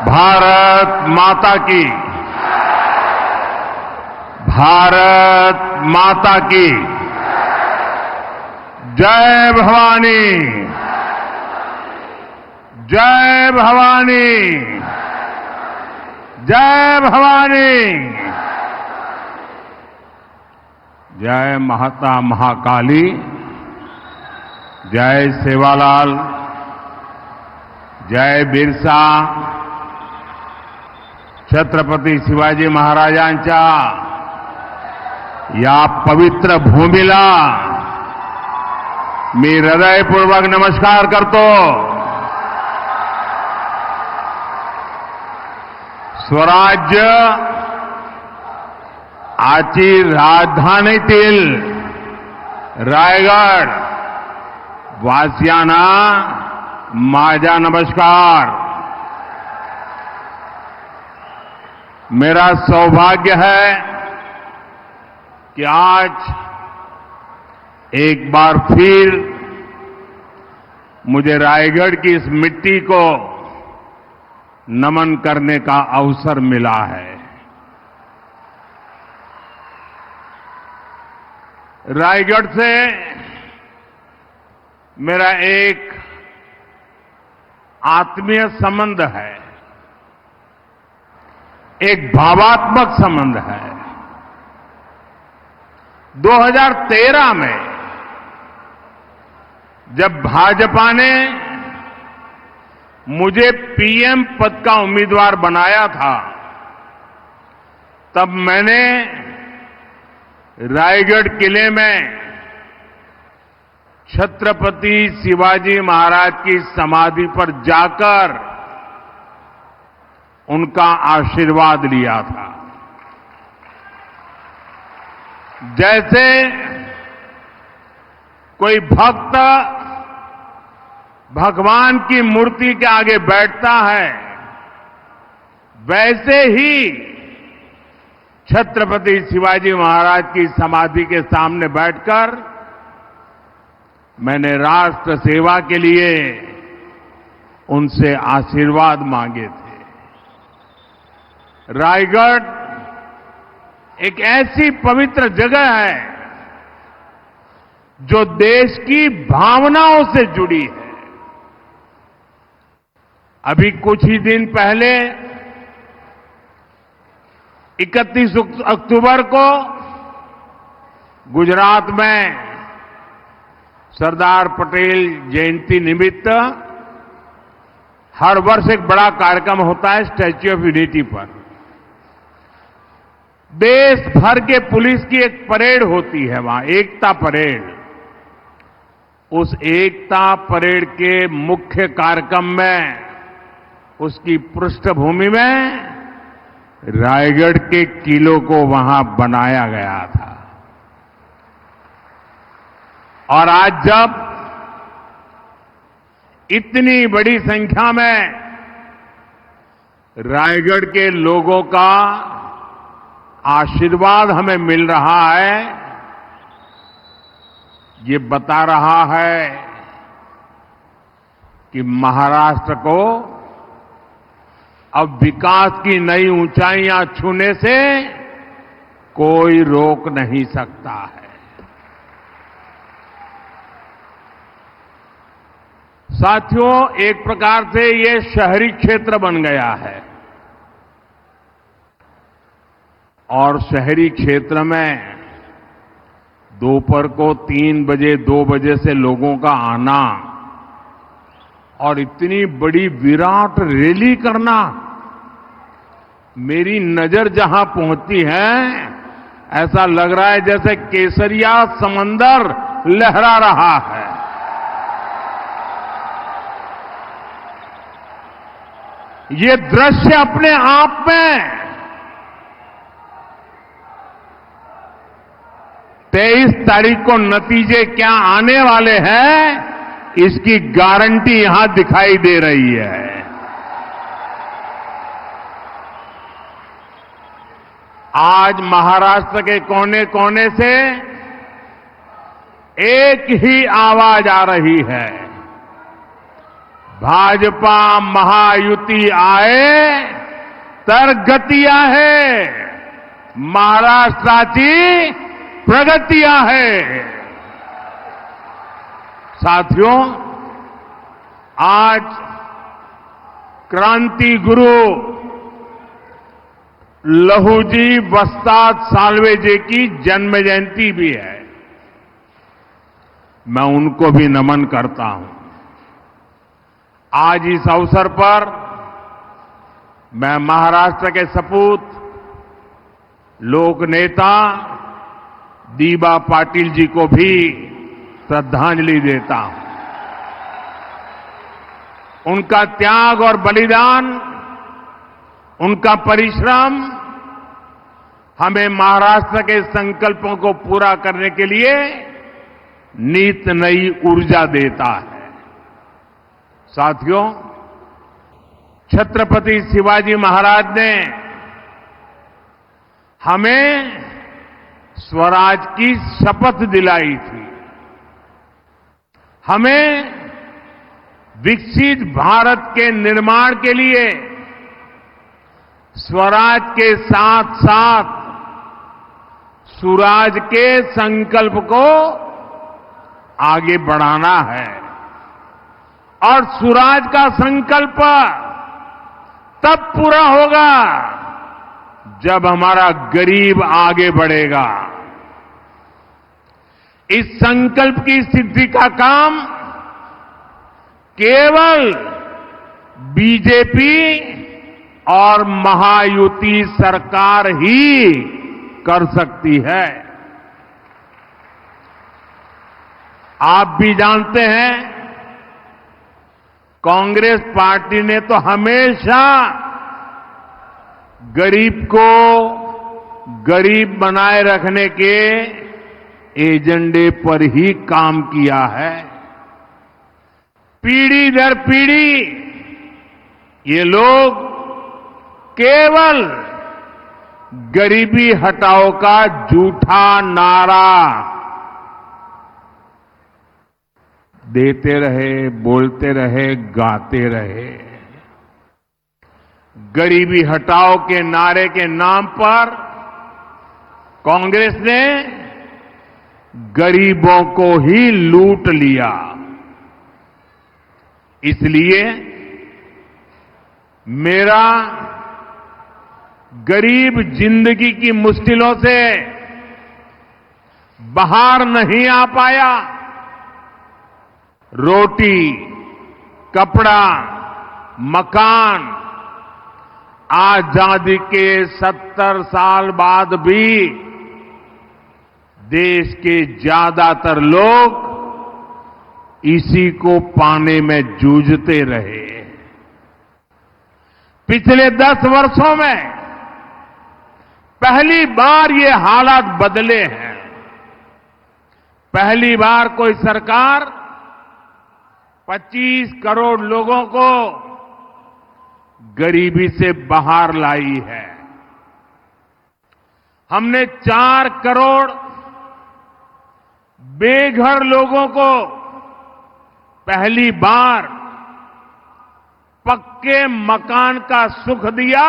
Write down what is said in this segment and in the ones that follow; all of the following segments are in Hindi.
भारत माता की, भारत माता की जय भवानी, जय भवानी, जय भवानी, जय माता महाकाली, जय सेवालाल, जय बिरसा छत्रपती शिवाजी महाराजांच्या या पवित्र भूमीला मी हृदयपूर्वक नमस्कार करतो. स्वराज्य आजची राजधानीतील रायगड वासियांना माझा नमस्कार. मेरा सौभाग्य है कि आज एक बार फिर मुझे रायगढ़ की इस मिट्टी को नमन करने का अवसर मिला है. रायगढ़ से मेरा एक आत्मीय संबंध है, एक भावात्मक संबंध है. 2013 में जब भाजपा ने मुझे पीएम पद का उम्मीदवार बनाया था, तब मैंने रायगढ़ किले में छत्रपति शिवाजी महाराज की समाधि पर जाकर उनका आशीर्वाद लिया था. जैसे कोई भक्त भगवान की मूर्ति के आगे बैठता है, वैसे ही छत्रपति शिवाजी महाराज की समाधि के सामने बैठकर मैंने राष्ट्र सेवा के लिए उनसे आशीर्वाद मांगे थे. रायगढ़ एक ऐसी पवित्र जगह है जो देश की भावनाओं से जुड़ी है. अभी कुछ ही दिन पहले 31 अक्टूबर को गुजरात में सरदार पटेल जयंती निमित्त हर वर्ष एक बड़ा कार्यक्रम होता है स्टैच्यू ऑफ यूनिटी पर. देश भर के पुलिस की एक परेड होती है वहां, एकता परेड. उस एकता परेड के मुख्य कार्यक्रम में, उसकी पृष्ठभूमि में रायगढ़ के किलों को वहां बनाया गया था. और आज जब इतनी बड़ी संख्या में रायगढ़ के लोगों का आशीर्वाद हमें मिल रहा है, ये बता रहा है कि महाराष्ट्र को अब विकास की नई ऊंचाइयां छूने से कोई रोक नहीं सकता है. साथियों, एक प्रकार से ये शहरी क्षेत्र बन गया है और शहरी क्षेत्र में दोपहर को 3 बजे 2 बजे से लोगों का आना और इतनी बड़ी विराट रैली करना, मेरी नजर जहां पहुंचती है ऐसा लग रहा है जैसे केसरिया समंदर लहरा रहा है। ये दृश्य अपने आप में 23 तारीख को नतीजे क्या आने वाले हैं, इसकी गारंटी यहां दिखाई दे रही है। आज महाराष्ट्र के कोने कोने से एक ही आवाज आ रही है, भाजपा महायुती आए तर गती आहे, महाराष्ट्राची प्रगति आहे। साथियों, आज क्रांति गुरु लहूजी वस्ताद साल्वे जी की जन्म जयंती भी है। मैं उनको भी नमन करता हूं। आज इस अवसर पर मैं महाराष्ट्र के सपूत लोक नेता दीबा पाटिल जी को भी श्रद्धांजलि देता हूं। उनका त्याग और बलिदान, उनका परिश्रम हमें महाराष्ट्र के संकल्पों को पूरा करने के लिए नित नई ऊर्जा देता है। साथियों, छत्रपति शिवाजी महाराज ने हमें स्वराज की शपथ दिलाई थी। हमें विकसित भारत के निर्माण के लिए स्वराज के साथ साथ सुराज के संकल्प को आगे बढ़ाना है। और सुराज का संकल्प तब पूरा होगा जब हमारा गरीब आगे बढ़ेगा। इस संकल्प की सिद्धि का काम केवल बीजेपी और महायुति सरकार ही कर सकती है। आप भी जानते हैं, कांग्रेस पार्टी ने तो हमेशा गरीब को गरीब बनाए रखने के एजेंडे पर ही काम किया है। पीढ़ी दर पीढ़ी ये लोग केवल गरीबी हटाओ का झूठा नारा देते रहे, बोलते रहे, गाते रहे। गरीबी हटाओ के नारे के नाम पर कांग्रेस ने गरीबों को ही लूट लिया। इसलिए मेरा गरीब जिंदगी की मुश्किलों से बाहर नहीं आ पाया। रोटी, कपड़ा, मकान, आजादी के 70 साल बाद भी देश के ज्यादातर लोग इसी को पाने में जूझते रहे। पिछले 10 वर्षों में पहली बार ये हालात बदले हैं। पहली बार कोई सरकार 25 करोड़ लोगों को गरीबी से बाहर लाई है। हमने 4 करोड़ बेघर लोगों को पहली बार पक्के मकान का सुख दिया,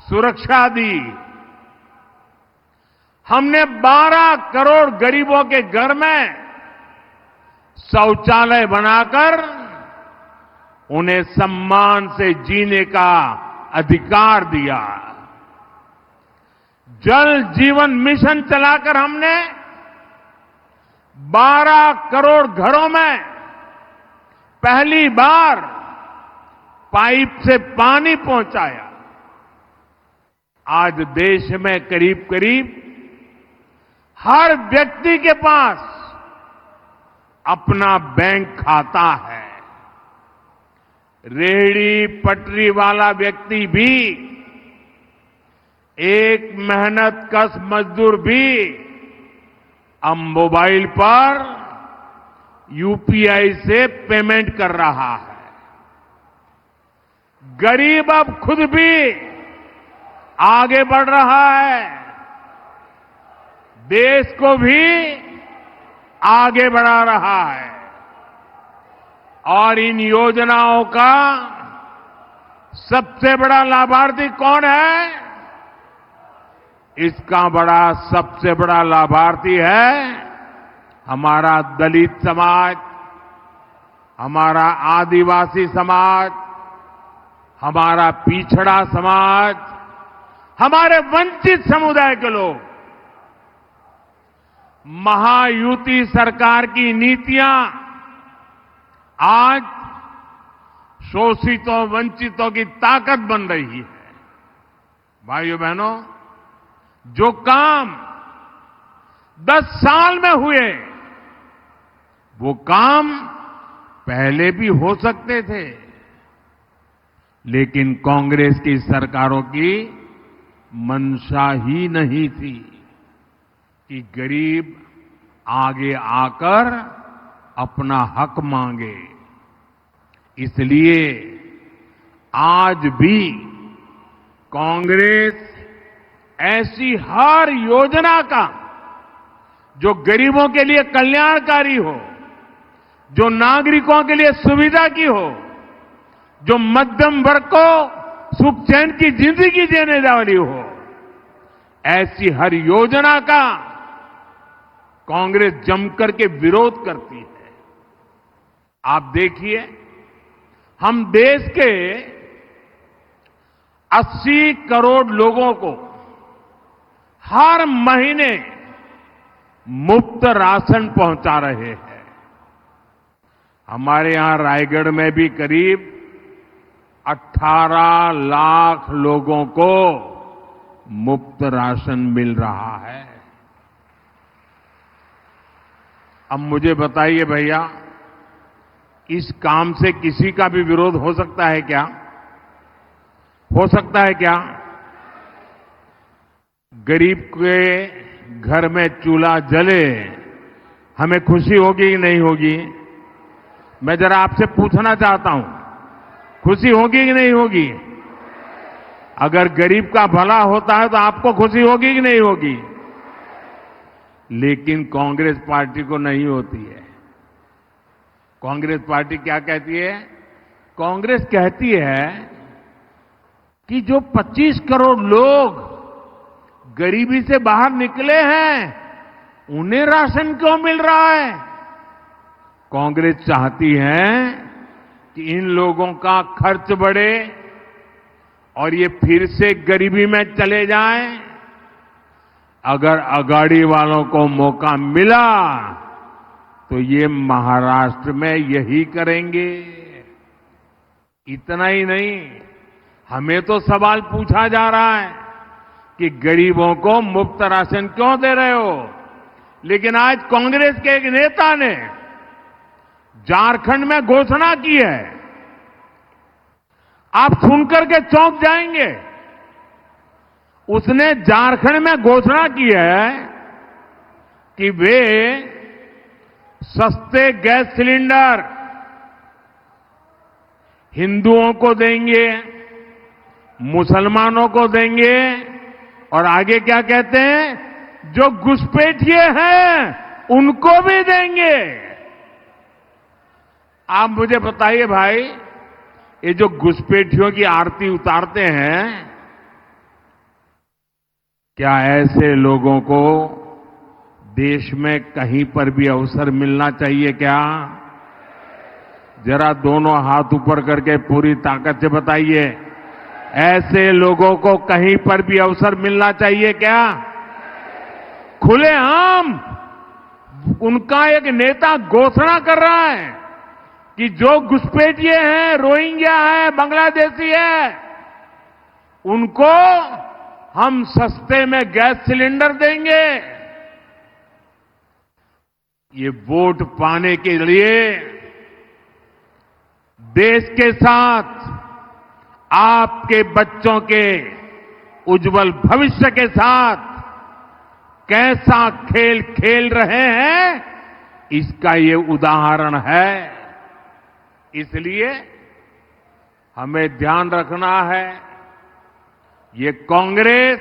सुरक्षा दी। हमने 12 करोड़ गरीबों के घर में शौचालय बनाकर उन्हें सम्मान से जीने का अधिकार दिया। जल जीवन मिशन चलाकर हमने 12 करोड़ घरों में पहली बार पाइप से पानी पहुंचाया। आज देश में करीब करीब हर व्यक्ति के पास अपना बैंक खाता है। रेहड़ी पटरी वाला व्यक्ति भी, एक मेहनतकश मजदूर भी अब मोबाइल पर यूपीआई से पेमेंट कर रहा है। गरीब अब खुद भी आगे बढ़ रहा है, देश को भी आगे बढ़ा रहा है। और इन योजनाओं का सबसे बड़ा लाभार्थी कौन है? इसका सबसे बड़ा लाभार्थी है हमारा दलित समाज, हमारा आदिवासी समाज, हमारा पिछड़ा समाज, हमारे वंचित समुदाय के लोग। महायुति सरकार की नीतियां आज शोषितों वंचितों की ताकत बन रही है। भाइयों बहनों, जो काम 10 साल में हुए वो काम पहले भी हो सकते थे, लेकिन कांग्रेस की सरकारों की मंशा ही नहीं थी कि गरीब आगे आकर अपना हक मांगे। इसलिए आज भी कांग्रेस ऐसी हर योजना का जो गरीबों के लिए कल्याणकारी हो, जो नागरिकों के लिए सुविधा की हो, जो मध्यम वर्ग को सुख चैन की जिंदगी देने वाली हो, ऐसी हर योजना का कांग्रेस जमकर के विरोध करती है। आप देखिए, हम देश के 80 करोड़ लोगों को हर महीने मुफ्त राशन पहुंचा रहे हैं। हमारे यहां रायगढ़ में भी करीब 18 लाख लोगों को मुफ्त राशन मिल रहा है। अब मुझे बताइए भैया, इस काम से किसी का भी विरोध हो सकता है क्या? हो सकता है क्या? गरीब के घर में चूल्हा जले, हमें खुशी होगी कि नहीं होगी? मैं जरा आपसे पूछना चाहता हूं, खुशी होगी कि नहीं होगी? अगर गरीब का भला होता है तो आपको खुशी होगी कि नहीं होगी? लेकिन कांग्रेस पार्टी को नहीं होती है। कांग्रेस पार्टी क्या कहती है? कांग्रेस कहती है कि जो 25 करोड़ लोग गरीबी से बाहर निकले हैं, उन्हें राशन क्यों मिल रहा है? कांग्रेस चाहती है कि इन लोगों का खर्च बढ़े और ये फिर से गरीबी में चले जाएं। अगर अगाड़ी वालों को मौका मिला तो ये महाराष्ट्र में यही करेंगे। इतना ही नहीं, हमें तो सवाल पूछा जा रहा है कि गरीबों को मुफ्त राशन क्यों दे रहे हो? लेकिन आज कांग्रेस के एक नेता ने झारखंड में घोषणा की है, आप सुनकर के चौंक जाएंगे। उसने झारखंड में घोषणा की है कि वे सस्ते गैस सिलेंडर हिंदुओं को देंगे, मुसलमानों को देंगे, और आगे क्या कहते हैं, जो घुसपैठिए हैं उनको भी देंगे। आप मुझे बताइए भाई, ये जो घुसपैठियों की आरती उतारते हैं, क्या ऐसे लोगों को देश में कहीं पर भी अवसर मिलना चाहिए क्या? जरा दोनों हाथ ऊपर करके पूरी ताकत से बताइए, ऐसे लोगों को कहीं पर भी अवसर मिलना चाहिए क्या? खुलेआम उनका एक नेता घोषणा कर रहा है कि जो घुसपैठिए हैं, रोहिंग्या है, बांग्लादेशी है, उनको हम सस्ते में गैस सिलेंडर देंगे। ये वोट पाने के लिए देश के साथ आपके बच्चों के उज्जवल भविष्य के साथ कैसा खेल खेल रहे हैं, इसका ये उदाहरण है। इसलिए हमें ध्यान रखना है, ये कांग्रेस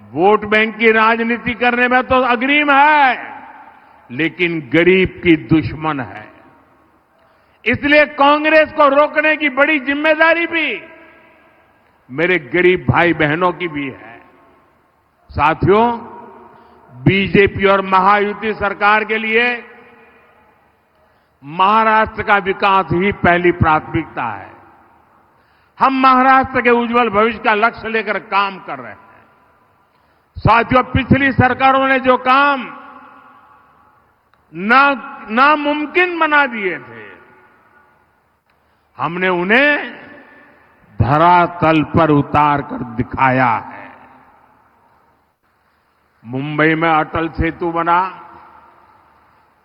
वोट बैंक की राजनीति करने में तो अग्रिम है, लेकिन गरीब की दुश्मन है। इसलिए कांग्रेस को रोकने की बड़ी जिम्मेदारी भी मेरे गरीब भाई बहनों की भी है। साथियों, बीजेपी और महायुति सरकार के लिए महाराष्ट्र का विकास ही पहली प्राथमिकता है। हम महाराष्ट्र के उज्जवल भविष्य का लक्ष्य लेकर काम कर रहे हैं। साथियों, पिछली सरकारों ने जो काम नामुमकिन बना दिए थे, हमने उन्हें धरातल पर उतार कर दिखाया है। मुंबई में अटल सेतु बना।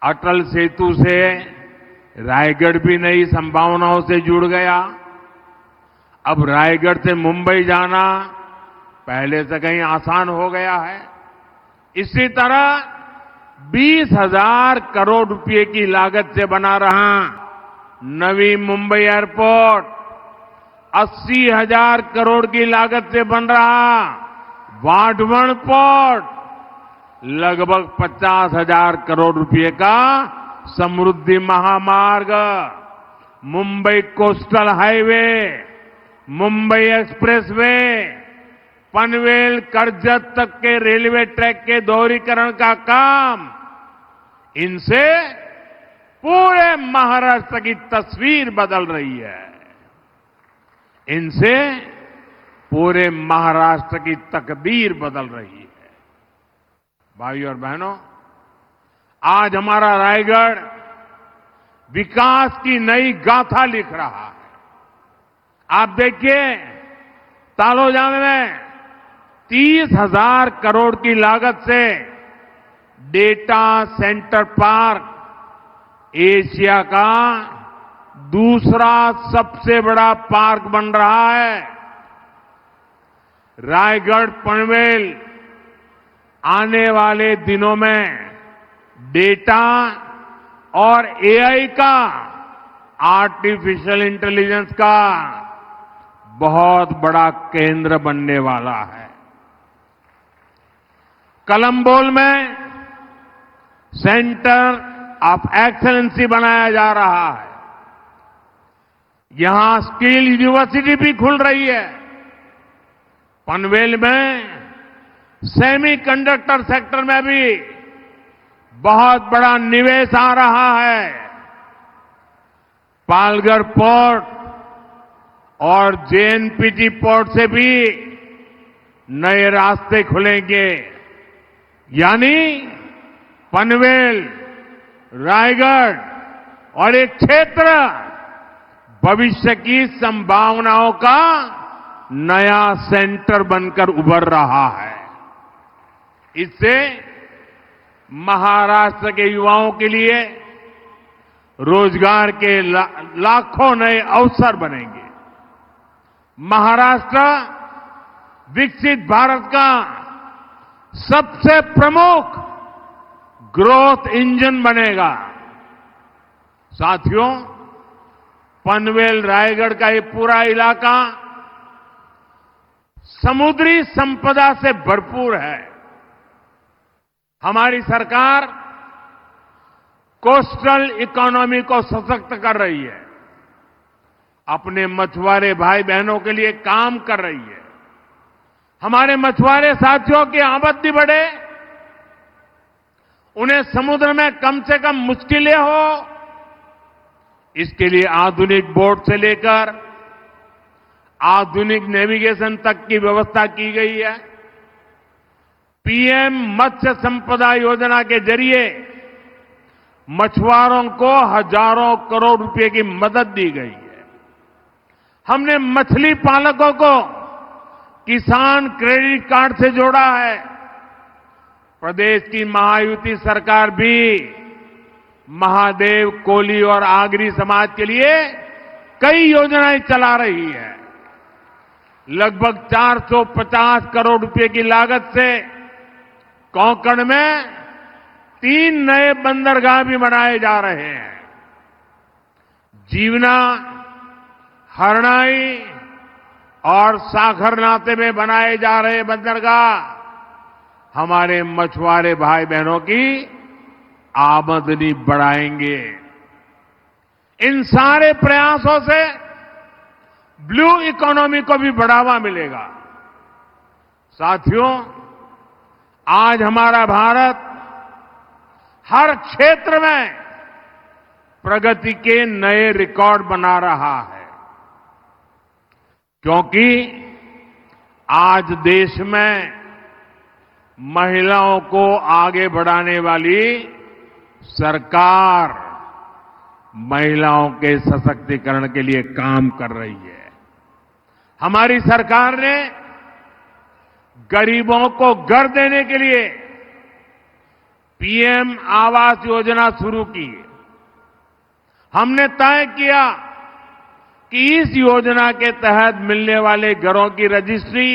अटल सेतु से रायगढ़ भी नई संभावनाओं से जुड़ गया। अब रायगढ़ से मुंबई जाना पहले से कहीं आसान हो गया है। इसी तरह 20,000 करोड़ रुपए की लागत से बना रहा नवी मुंबई एयरपोर्ट, 80,000 करोड़ की लागत से बन रहा वाढवण पोर्ट, लगभग 50,000 करोड़ रुपए का समृद्धि महामार्ग, Mumbai coastal highway, Mumbai expressway, Panvel Karjat तक के रेलवे ट्रैक के दोहरीकरण का काम, इनसे पूरे महाराष्ट्र की तस्वीर बदल रही है। इनसे पूरे महाराष्ट्र की तकदीर बदल रही है। भाइयों और बहनों, आज हमारा रायगढ़ विकास की नई गाथा लिख रहा है। आप देखिए, तालोजान में 30,000 करोड़ की लागत से डेटा सेंटर पार्क एशिया का दूसरा सबसे बड़ा पार्क बन रहा है। रायगढ़ पनवेल आने वाले दिनों में डेटा और एआई का, आर्टिफिशियल इंटेलिजेंस का बहुत बड़ा केंद्र बनने वाला है। कलम्बोल में सेंटर ऑफ एक्सेलेंसी बनाया जा रहा है। यहां स्किल यूनिवर्सिटी भी खुल रही है। पनवेल में सेमीकंडक्टर सेक्टर में भी बहुत बड़ा निवेश आ रहा है। पालघर पोर्ट और जेएनपीटी पोर्ट से भी नए रास्ते खुलेंगे। यानी पनवेल, रायगढ़ और एक क्षेत्र भविष्य की संभावनाओं का नया सेंटर बनकर उभर रहा है। इससे महाराष्ट्र के युवाओं के लिए रोजगार के लाखों नए अवसर बनेंगे। महाराष्ट्र विकसित भारत का सबसे प्रमुख ग्रोथ इंजन बनेगा। साथियों, पनवेल रायगढ़ का ये पूरा इलाका समुद्री संपदा से भरपूर है। हमारी सरकार कोस्टल इकोनॉमी को सशक्त कर रही है, अपने मछुआरे भाई बहनों के लिए काम कर रही है। हमारे मछुआरे साथियों की आमदनी बढ़े, उन्हें समुद्र में कम से कम मुश्किलें हो, इसके लिए आधुनिक बोट से लेकर आधुनिक नेविगेशन तक की व्यवस्था की गई है। पीएम मत्स्य संपदा योजना के जरिए मछुआरों को हजारों करोड़ रुपए की मदद दी गई है। हमने मछली पालकों को किसान क्रेडिट कार्ड से जोड़ा है। प्रदेश की महायुति सरकार भी महादेव, कोली और आगरी समाज के लिए कई योजनाएं चला रही है। लगभग 450 करोड़ रुपए की लागत से कोंकण में 3 नए बंदरगाह भी बनाए जा रहे हैं। जीवना, हरनाई और साखरनाते में बनाए जा रहे बंदरगाह हमारे मछुआरे भाई बहनों की आमदनी बढ़ाएंगे। इन सारे प्रयासों से ब्लू इकोनॉमी को भी बढ़ावा मिलेगा। साथियों, आज हमारा भारत हर क्षेत्र में प्रगति के नए रिकॉर्ड बना रहा है, क्योंकि आज देश में महिलाओं को आगे बढ़ाने वाली सरकार महिलाओं के सशक्तिकरण के लिए काम कर रही है। हमारी सरकार ने गरीबों को घर देने के लिए पीएम आवास योजना शुरू की। हमने तय किया कि इस योजना के तहत मिलने वाले घरों की रजिस्ट्री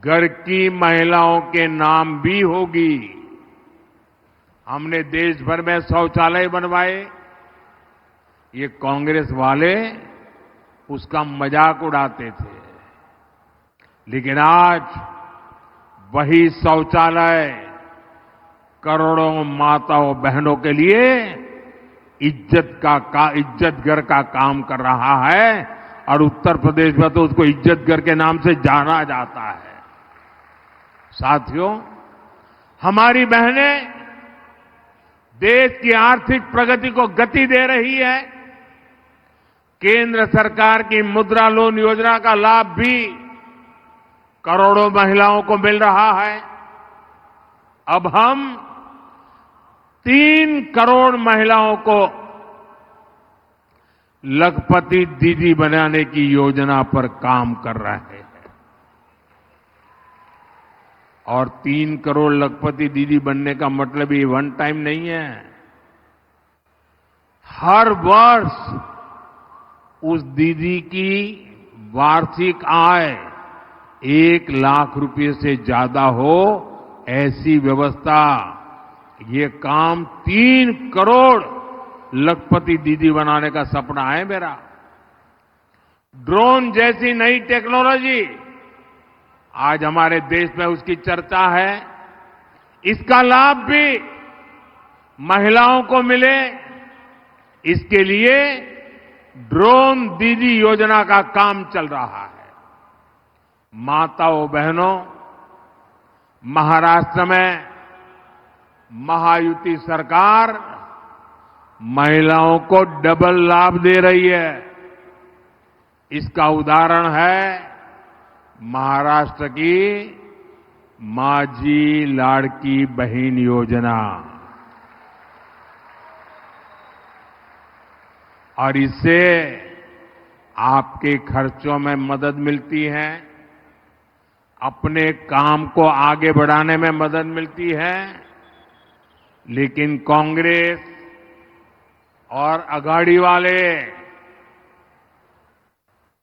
घर की महिलाओं के नाम भी होगी। हमने देश भर में शौचालय बनवाए। ये कांग्रेस वाले उसका मजाक उड़ाते थे, लेकिन आज वही शौचालय करोड़ों माताओं बहनों के लिए इज्जत घर का काम कर रहा है और उत्तर प्रदेश में तो उसको इज्जत घर के नाम से जाना जाता है। साथियों, हमारी बहनें देश की आर्थिक प्रगति को गति दे रही है। केंद्र सरकार की मुद्रा लोन योजना का लाभ भी करोड़ों महिलाओं को मिल रहा है। अब हम 3 करोड़ महिलाओं को लखपति दीदी बनाने की योजना पर काम कर रहे हैं। और 3 करोड़ लखपति दीदी बनने का मतलब ये वन टाइम नहीं है। हर वर्ष उस दीदी की वार्षिक आय 1 लाख रुपए से ज्यादा हो, ऐसी व्यवस्था, ये काम 3 करोड़ लखपति दीदी बनाने का सपना है मेरा। ड्रोन जैसी नई टेक्नोलॉजी आज हमारे देश में उसकी चर्चा है। इसका लाभ भी महिलाओं को मिले, इसके लिए ड्रोन दीदी योजना का काम चल रहा है। माताओं बहनों, महाराष्ट्र में महायुति सरकार महिलाओं को डबल लाभ दे रही है। इसका उदाहरण है महाराष्ट्र की माझी लाड़की बहन योजना। और इससे आपके खर्चों में मदद मिलती है, अपने काम को आगे बढ़ाने में मदद मिलती है। लेकिन कांग्रेस और अघाड़ी वाले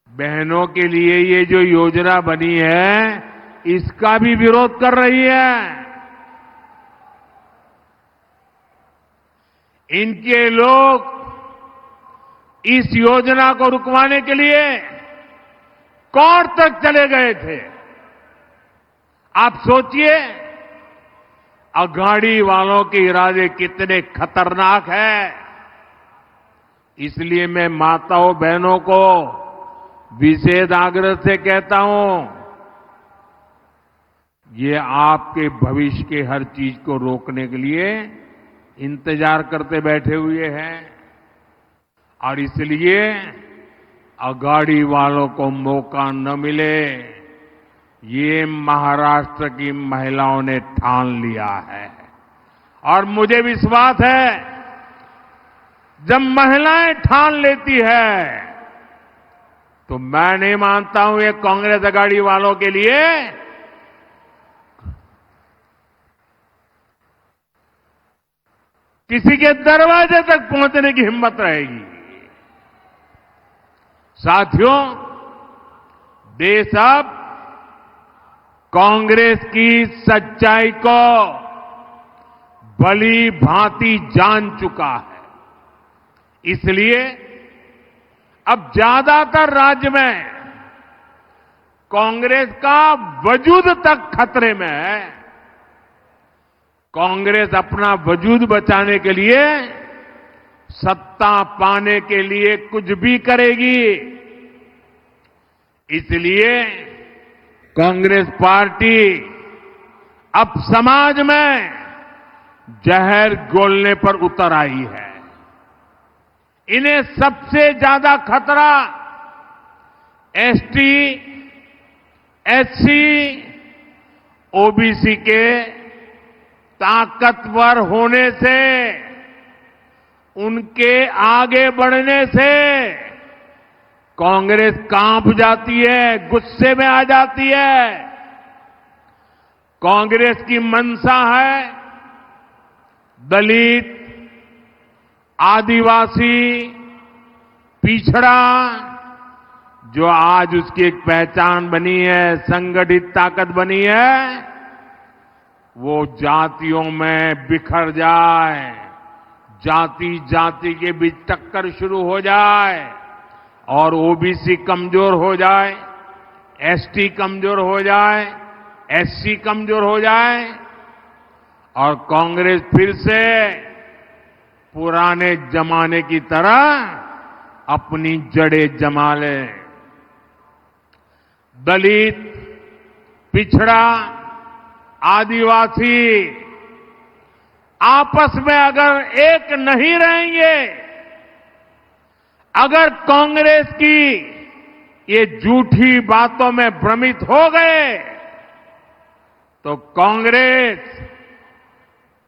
बहनों के लिए ये जो योजना बनी है, इसका भी विरोध कर रही है। इनके लोग इस योजना को रुकवाने के लिए कोर्ट तक चले गए थे। आप सोचिए, अघाड़ी वालों के इरादे कितने खतरनाक हैं। इसलिए मैं माताओं बहनों को विशेष आग्रह से कहता हूं, ये आपके भविष्य के हर चीज को रोकने के लिए इंतजार करते बैठे हुए हैं। और इसलिए अघाड़ी वालों को मौका न मिले, ये महाराष्ट्र की महिलाओं ने ठान लिया है। और मुझे विश्वास है जब महिलाएं ठान लेती है तो मैं नहीं मानता हूं ये कांग्रेस अगाड़ी वालों के लिए किसी के दरवाजे तक पहुंचने की हिम्मत रहेगी। साथियों, देश अब कांग्रेस की सच्चाई को भली भांति जान चुका है। इसलिए अब ज्यादातर राज्य में कांग्रेस का वजूद तक खतरे में है। कांग्रेस अपना वजूद बचाने के लिए सत्ता पाने के लिए कुछ भी करेगी। इसलिए कांग्रेस पार्टी अब समाज में जहर घोलने पर उतर आई है। इन्हें सबसे ज्यादा खतरा एसटी, एससी, ओबीसी के ताकतवर होने से, उनके आगे बढ़ने से कांग्रेस कांप जाती है, गुस्से में आ जाती है। कांग्रेस की मंशा है दलित, आदिवासी, पिछड़ा, जो आज उसकी एक पहचान बनी है, संगठित ताकत बनी है, वो जातियों में बिखर जाए, जाति जाति के बीच टक्कर शुरू हो जाए और ओबीसी कमजोर हो जाए, एसटी कमजोर हो जाए, एससी कमजोर हो जाए और कांग्रेस फिर से पुराने जमाने की तरह अपनी जड़ें जमा ले। दलित, पिछड़ा, आदिवासी आपस में अगर एक नहीं रहेंगे, अगर कांग्रेस की ये झूठी बातों में भ्रमित हो गए तो कांग्रेस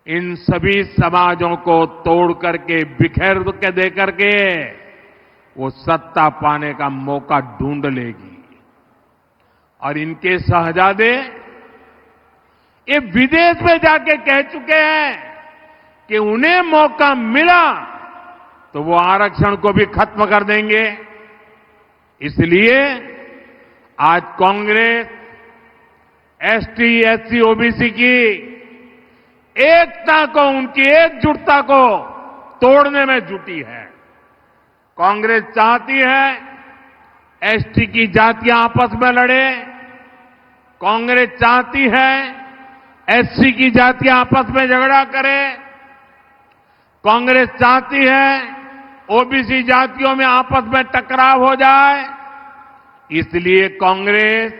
इन सभी समाजों को तोड़ करके, बिखेर के दे करके वो सत्ता पाने का मौका ढूंढ लेगी। और इनके शहजादे ये विदेश में जाके कह चुके हैं कि उन्हें मौका मिला तो वो आरक्षण को भी खत्म कर देंगे। इसलिए आज कांग्रेस एसटी, एससी, ओबीसी की एकता को, उनकी एकजुटता को तोड़ने में जुटी है। कांग्रेस चाहती है एसटी की जातियां आपस में लड़े, कांग्रेस चाहती है एससी की जातियां आपस में झगड़ा करें, कांग्रेस चाहती है ओबीसी जातियों में आपस में टकराव हो जाए। इसलिए कांग्रेस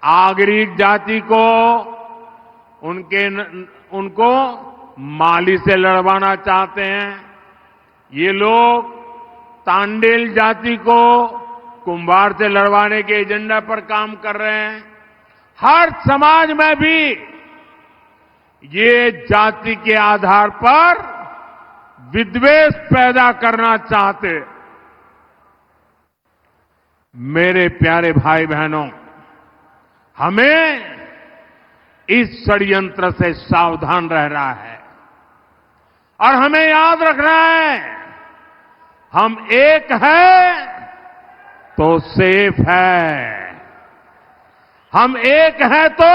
आगरी जाति को उनको माली से लड़वाना चाहते हैं। ये लोग तांडेल जाति को कुंभार से लड़वाने के एजेंडा पर काम कर रहे हैं। हर समाज में भी ये जाति के आधार पर विद्वेष पैदा करना चाहते। मेरे प्यारे भाई बहनों, हमें इस षड्यंत्र से सावधान रहना है और हमें याद रखना है हम एक हैं तो सेफ है, हम एक हैं तो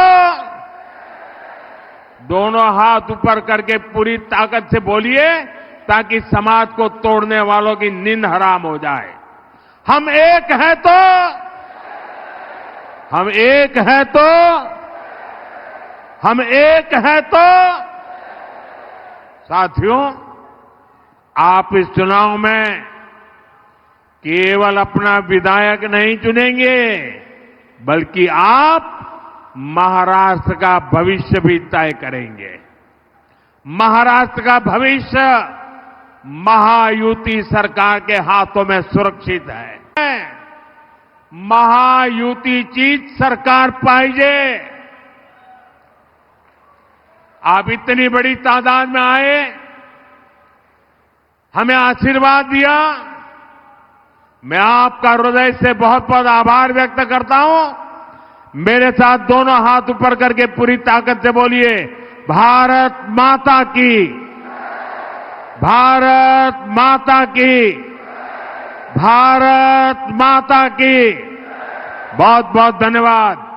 दोनों हाथ ऊपर करके पूरी ताकत से बोलिए ताकि समाज को तोड़ने वालों की नींद हराम हो जाए। हम एक हैं तो, हम एक हैं तो, हम एक हैं तो। साथियों, आप इस चुनाव में केवल अपना विधायक नहीं चुनेंगे, बल्कि आप महाराष्ट्र का भविष्य भी तय करेंगे। महाराष्ट्र का भविष्य महायुति सरकार के हाथों में सुरक्षित है। महायुतीचीच सरकार पाहिजे आप इतनी बड़ी तादाद में आए, हमें आशीर्वाद दिया। मैं आपका हृदय से बहुत बहुत आभार व्यक्त करता हूं। मेरे साथ दोनों हाथ ऊपर करके पूरी ताकत से बोलिए, भारत माता की, भारत माता की, भारत माता की। बहुत बहुत धन्यवाद।